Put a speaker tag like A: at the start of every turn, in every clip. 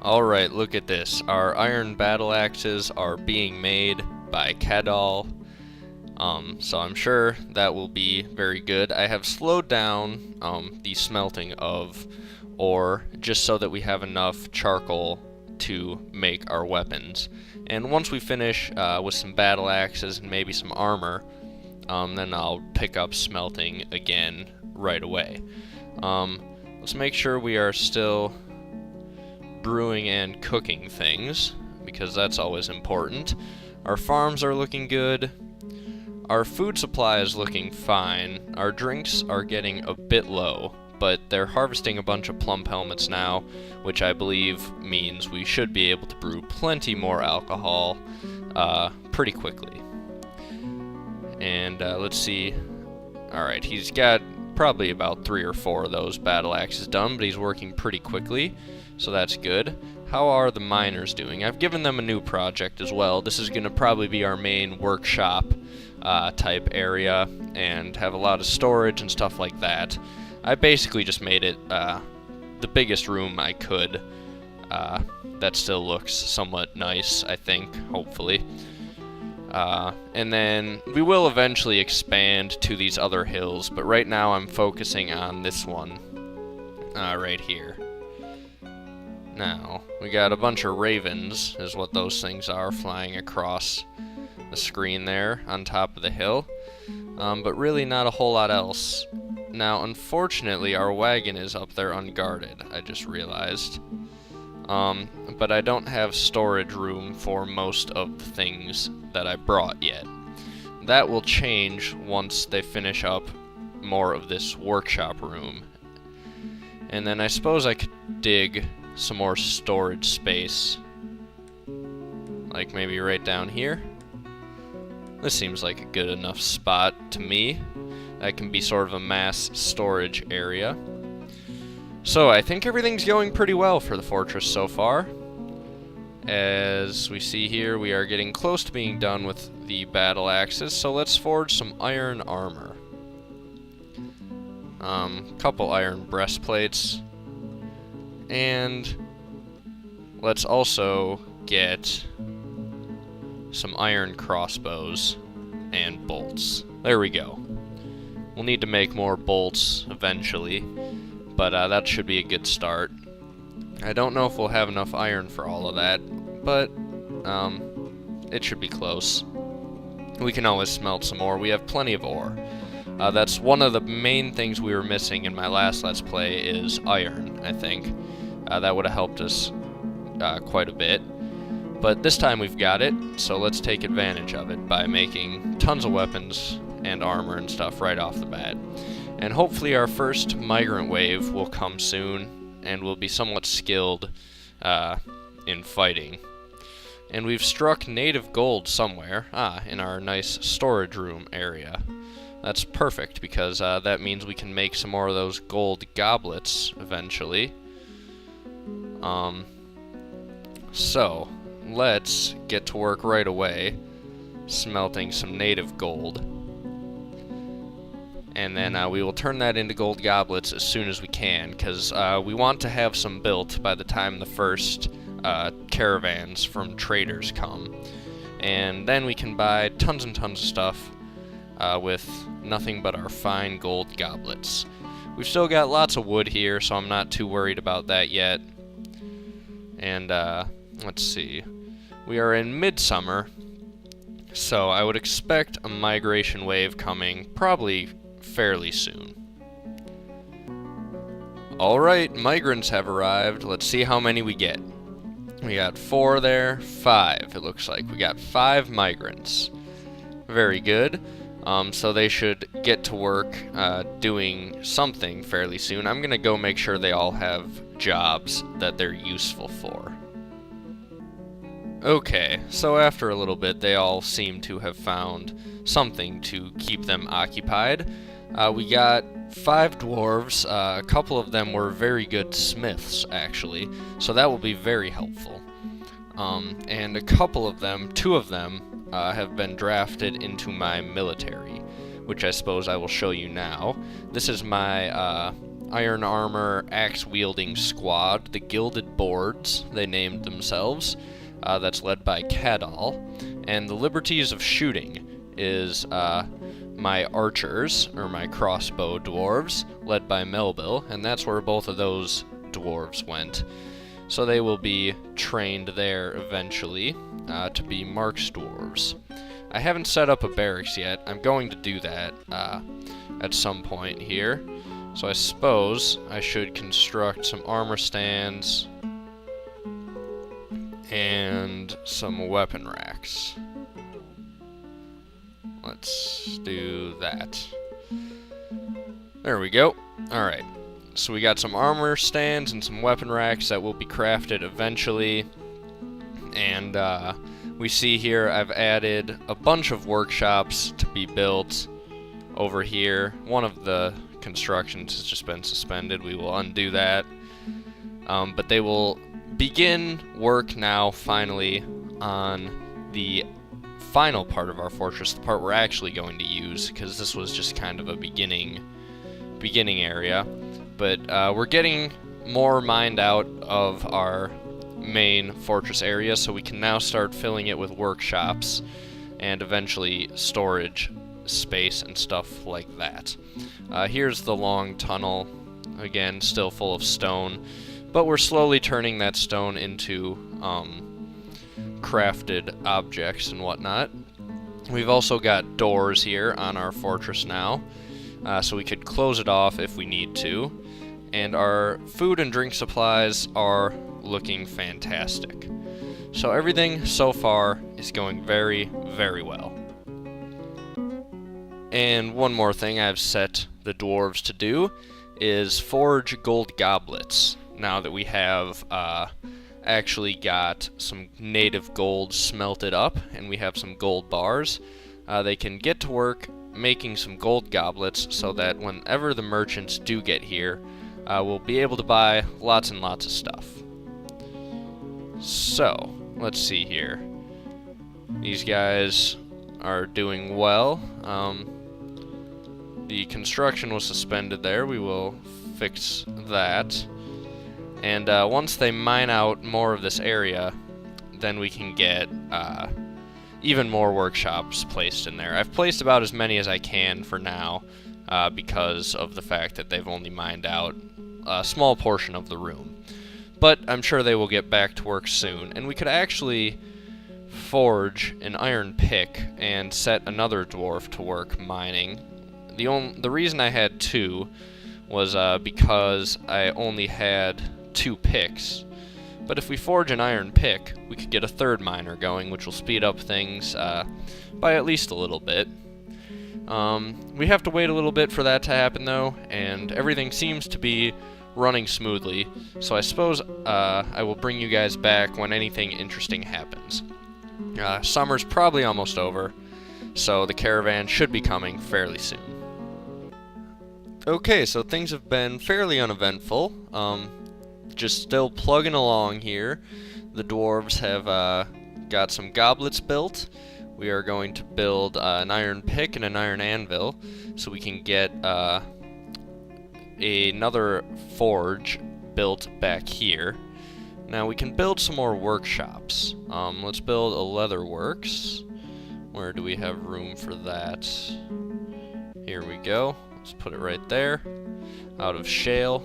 A: Alright, look at this. Our iron battle axes are being made by Kadal. So I'm sure that will be very good. I have slowed down the smelting of ore just so that we have enough charcoal to make our weapons. And once we finish with some battle axes and maybe some armor, then I'll pick up smelting again right away. Let's make sure we are still brewing and cooking things, because that's always important. Our farms are looking good. Our food supply is looking fine. Our drinks are getting a bit low, but they're harvesting a bunch of plum helmets now, which I believe means we should be able to brew plenty more alcohol pretty quickly. And let's see. Alright, he's got probably about 3 or 4 of those battle axes done, but he's working pretty quickly, so that's good. How are the miners doing? I've given them a new project as well. This is going to probably be our main workshop type area, and have a lot of storage and stuff like that. I basically just made it the biggest room I could. That still looks somewhat nice, I think, hopefully. And then we will eventually expand to these other hills, but right now I'm focusing on this one right here. Now, we got a bunch of ravens, is what those things are, flying across the screen there on top of the hill, but really not a whole lot else. Now, unfortunately, our wagon is up there unguarded, I just realized. But I don't have storage room for most of the things that I brought yet. That will change once they finish up more of this workshop room. And then I suppose I could dig some more storage space, like maybe right down here. This seems like a good enough spot to me. That can be sort of a mass storage area. So I think everything's going pretty well for the fortress so far. As we see here, we are getting close to being done with the battle axes, so let's forge some iron armor. Couple iron breastplates. And let's also get some iron crossbows and bolts. There we go. We'll need to make more bolts eventually, but that should be a good start. I don't know if we'll have enough iron for all of that, but it should be close. We can always smelt some more. We have plenty of ore. That's one of the main things we were missing in my last Let's Play is iron, I think. That would have helped us quite a bit. But this time we've got it, so let's take advantage of it by making tons of weapons and armor and stuff right off the bat. And hopefully our first migrant wave will come soon, and we'll be somewhat skilled in fighting. And we've struck native gold somewhere, in our nice storage room area. That's perfect, because that means we can make some more of those gold goblets eventually. So, let's get to work right away, smelting some native gold. And then we will turn that into gold goblets as soon as we can, because we want to have some built by the time the first caravans from traders come. And then we can buy tons and tons of stuff with nothing but our fine gold goblets. We've still got lots of wood here, so I'm not too worried about that yet. And let's see. We are in midsummer, so I would expect a migration wave coming probably fairly soon. Alright, migrants have arrived. Let's see how many we get. We got 4 there, 5 it looks like. We got 5 migrants. Very good. So they should get to work doing something fairly soon. I'm gonna go make sure they all have jobs that they're useful for. Okay, so after a little bit, they all seem to have found something to keep them occupied. We got 5 dwarves. A couple of them were very good smiths, actually, so that will be very helpful. And a couple of them, 2 of them, have been drafted into my military, which I suppose I will show you now. This is my iron armor axe-wielding squad, the Gilded Boards, they named themselves. That's led by Cadal. And the Liberties of Shooting is my archers, or my crossbow dwarves, led by Melville, and that's where both of those dwarves went. So they will be trained there eventually to be Mark's dwarves. I haven't set up a barracks yet. I'm going to do that at some point here. So I suppose I should construct some armor stands and some weapon racks. Let's do that. There we go. Alright. So we got some armor stands and some weapon racks that will be crafted eventually. And we see here I've added a bunch of workshops to be built over here. One of the constructions has just been suspended. We will undo that. But they will begin work now, finally, on the final part of our fortress, the part we're actually going to use, because this was just kind of a beginning area. But we're getting more mined out of our main fortress area, so we can now start filling it with workshops and eventually storage space and stuff like that. Here's the long tunnel, again still full of stone, but we're slowly turning that stone into crafted objects and whatnot. We've also got doors here on our fortress now, so we could close it off if we need to. And our food and drink supplies are looking fantastic. So everything so far is going very, very well. And one more thing I've set the dwarves to do is forge gold goblets. Now that we have actually got some native gold smelted up and we have some gold bars, they can get to work making some gold goblets so that whenever the merchants do get here, we'll be able to buy lots and lots of stuff. So, let's see here. These guys are doing well. The construction was suspended there. We will fix that. And once they mine out more of this area, then we can get even more workshops placed in there. I've placed about as many as I can for now, because of the fact that they've only mined out a small portion of the room. But I'm sure they will get back to work soon, and we could actually forge an iron pick and set another dwarf to work mining. The reason I had two was because I only had 2 picks. But if we forge an iron pick, we could get a third miner going, which will speed up things by at least a little bit. We have to wait a little bit for that to happen though, and everything seems to be running smoothly, so I suppose I will bring you guys back when anything interesting happens. Summer's probably almost over, so the caravan should be coming fairly soon. Okay, so things have been fairly uneventful. Just still plugging along here. The dwarves have got some goblets built. We are going to build an iron pick and an iron anvil so we can get another forge built back here. Now we can build some more workshops. Let's build a leather works. Where do we have room for that? Here we go. Let's put it right there. Out of shale.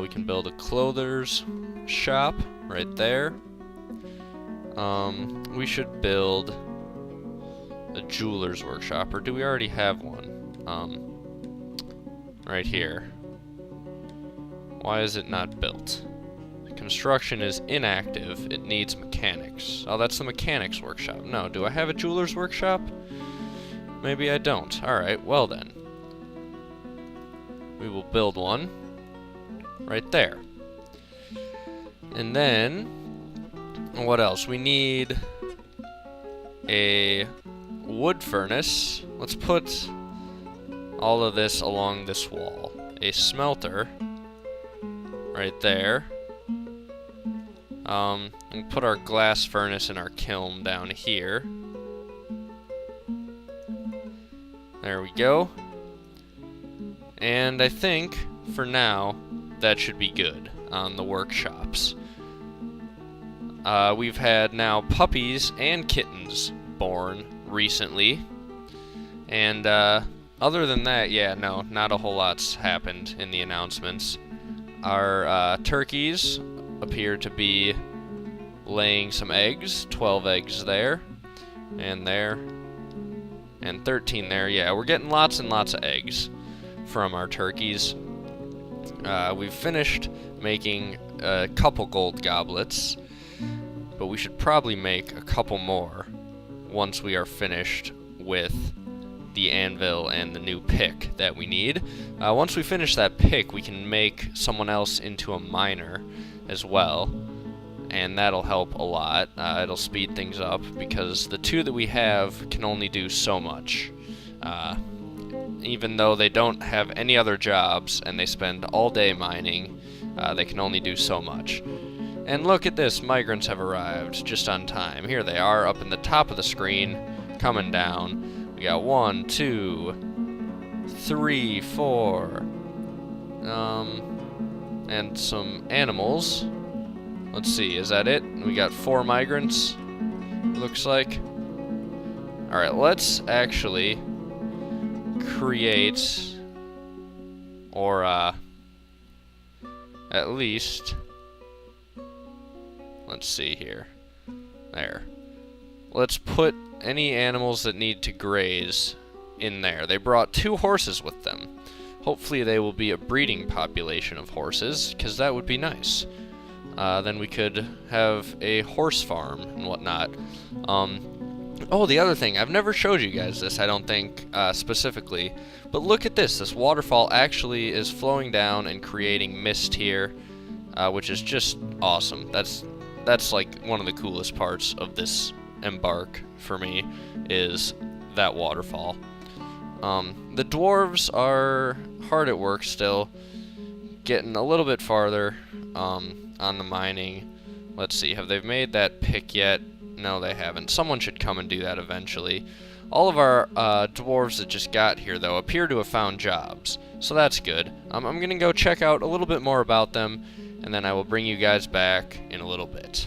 A: We can build a clother's shop right there. We should build a jeweler's workshop, or do we already have one? Right here. Why is it not built? Construction is inactive. It needs mechanics. Oh, that's the mechanics workshop. No, do I have a jeweler's workshop? Maybe I don't. Alright, well then. We will build one right there. And then, what else? We need a wood furnace. Let's put all of this along this wall. A smelter right there. And put our glass furnace and our kiln down here. There we go. And I think, for now, that should be good on the workshops. We've had now puppies and kittens born recently. And other than that, yeah, no, not a whole lot's happened in the announcements. Our turkeys appear to be laying some eggs, 12 eggs there, and 13 there. Yeah, we're getting lots and lots of eggs from our turkeys. We've finished making a couple gold goblets, but we should probably make a couple more once we are finished with the anvil and the new pick that we need. Once we finish that pick, we can make someone else into a miner as well, and that'll help a lot. It'll speed things up because the two that we have can only do so much. Even though they don't have any other jobs and they spend all day mining, they can only do so much. And look at this, migrants have arrived just on time. Here they are up in the top of the screen, coming down. We got 1, 2, 3, 4, and some animals. Let's see, is that it? We got 4 migrants, looks like. Alright, let's actually create, or at least, let's see here. There. Let's put any animals that need to graze in there. They brought 2 horses with them. Hopefully they will be a breeding population of horses, because that would be nice. Then we could have a horse farm and whatnot. Oh, the other thing, I've never showed you guys this, I don't think, specifically, but look at this. This waterfall actually is flowing down and creating mist here, which is just awesome. That's like one of the coolest parts of this embark for me, is that waterfall. The dwarves are hard at work still, getting a little bit farther on the mining. Let's see, have they made that pick yet? No, they haven't. Someone should come and do that eventually. All of our dwarves that just got here, though, appear to have found jobs, so that's good. I'm gonna go check out a little bit more about them, and then I will bring you guys back in a little bit.